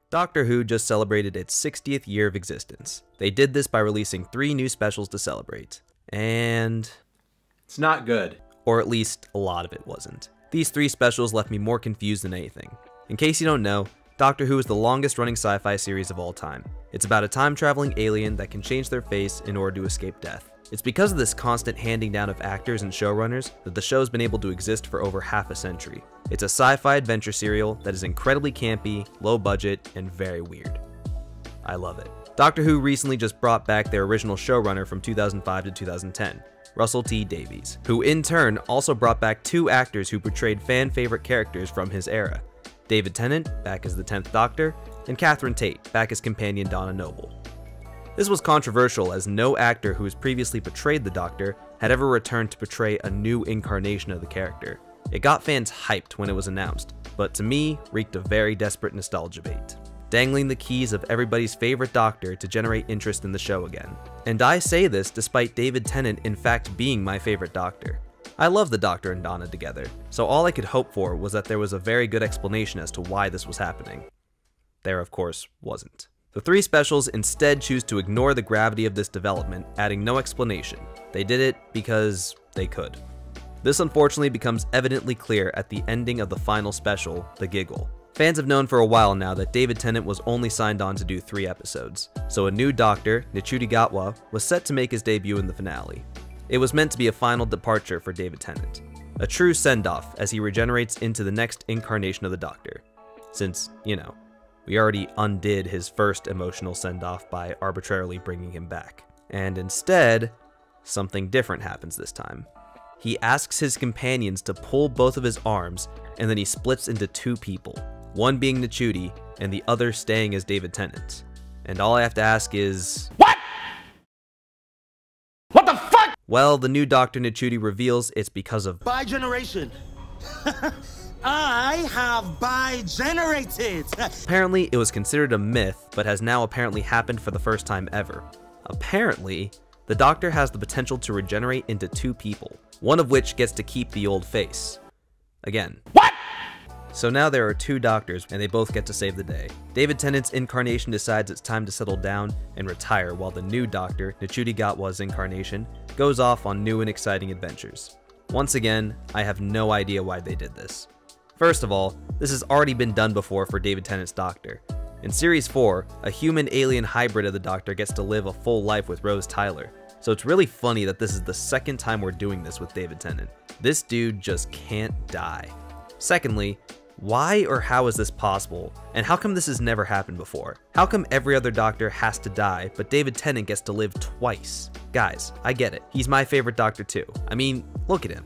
Doctor Who just celebrated its 60th year of existence. They did this by releasing 3 new specials to celebrate. And it's not good. Or at least a lot of it wasn't. These 3 specials left me more confused than anything. In case you don't know, Doctor Who is the longest running sci-fi series of all time. It's about a time-traveling alien that can change their face in order to escape death. It's because of this constant handing down of actors and showrunners that the show's been able to exist for over half a century. It's a sci-fi adventure serial that is incredibly campy, low budget, and very weird. I love it. Doctor Who recently just brought back their original showrunner from 2005 to 2010, Russell T Davies, who in turn also brought back 2 actors who portrayed fan-favorite characters from his era. David Tennant, back as the 10th Doctor, and Katherine Tate, back as companion Donna Noble. This was controversial as no actor who has previously portrayed the Doctor had ever returned to portray a new incarnation of the character. It got fans hyped when it was announced, but to me, reeked of very desperate nostalgia bait, dangling the keys of everybody's favorite Doctor to generate interest in the show again. And I say this despite David Tennant in fact being my favorite Doctor. I love the Doctor and Donna together, so all I could hope for was that there was a very good explanation as to why this was happening. There, of course, wasn't. The 3 specials instead choose to ignore the gravity of this development, adding no explanation. They did it because they could. This unfortunately becomes evidently clear at the ending of the final special, The Giggle. Fans have known for a while now that David Tennant was only signed on to do 3 episodes, so a new Doctor, Ncuti Gatwa, was set to make his debut in the finale. It was meant to be a final departure for David Tennant, a true send-off as he regenerates into the next incarnation of the Doctor, since, you know, we already undid his first emotional send-off by arbitrarily bringing him back. And instead, something different happens this time. He asks his companions to pull both of his arms, and then he splits into 2 people, one being Ncuti, and the other staying as David Tennant. And all I have to ask is... What? What the fuck? Well, the new Dr. Ncuti reveals it's because of bi-generation. I have bi-generated. Apparently, it was considered a myth, but has now apparently happened for the first time ever. Apparently, the Doctor has the potential to regenerate into 2 people, one of which gets to keep the old face. Again. What? So now there are 2 Doctors, and they both get to save the day. David Tennant's incarnation decides it's time to settle down and retire, while the new Doctor, Ncuti Gatwa's incarnation, goes off on new and exciting adventures. Once again, I have no idea why they did this. First of all, this has already been done before for David Tennant's Doctor. In Series 4, a human-alien hybrid of the Doctor gets to live a full life with Rose Tyler, so it's really funny that this is the second time we're doing this with David Tennant. This dude just can't die. Secondly, why or how is this possible, and how come this has never happened before? How come every other Doctor has to die, but David Tennant gets to live twice? Guys, I get it. He's my favorite Doctor too. I mean, look at him.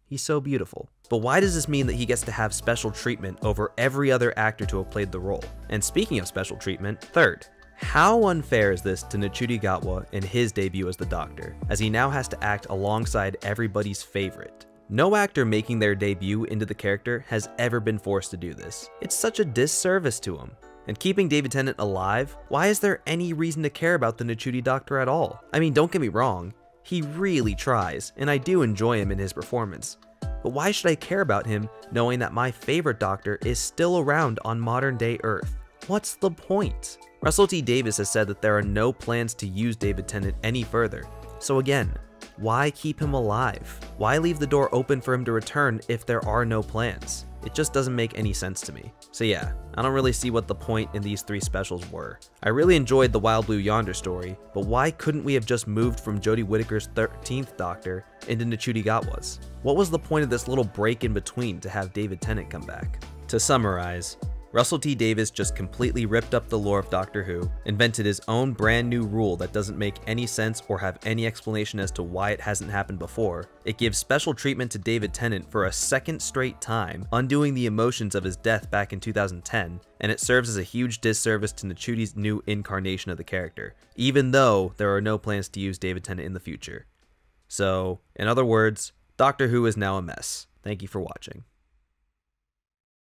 He's so beautiful. But why does this mean that he gets to have special treatment over every other actor to have played the role? And speaking of special treatment, third, how unfair is this to Ncuti Gatwa in his debut as the Doctor, as he now has to act alongside everybody's favorite? No actor making their debut into the character has ever been forced to do this. It's such a disservice to him. And keeping David Tennant alive, why is there any reason to care about the Ncuti Doctor at all? I mean, don't get me wrong, he really tries, and I do enjoy him in his performance. But why should I care about him knowing that my favorite Doctor is still around on modern day Earth? What's the point? Russell T Davies has said that there are no plans to use David Tennant any further. So again, why keep him alive? Why leave the door open for him to return if there are no plans? It just doesn't make any sense to me. So yeah, I don't really see what the point in these 3 specials were. I really enjoyed the Wild Blue Yonder story, but why couldn't we have just moved from Jodie Whittaker's 13th Doctor into Ncuti Gatwa's? What was the point of this little break in between to have David Tennant come back? To summarize, Russell T Davies just completely ripped up the lore of Doctor Who, invented his own brand new rule that doesn't make any sense or have any explanation as to why it hasn't happened before. It gives special treatment to David Tennant for a second straight time, undoing the emotions of his death back in 2010, and it serves as a huge disservice to Nchuti's new incarnation of the character, even though there are no plans to use David Tennant in the future. So, in other words, Doctor Who is now a mess. Thank you for watching.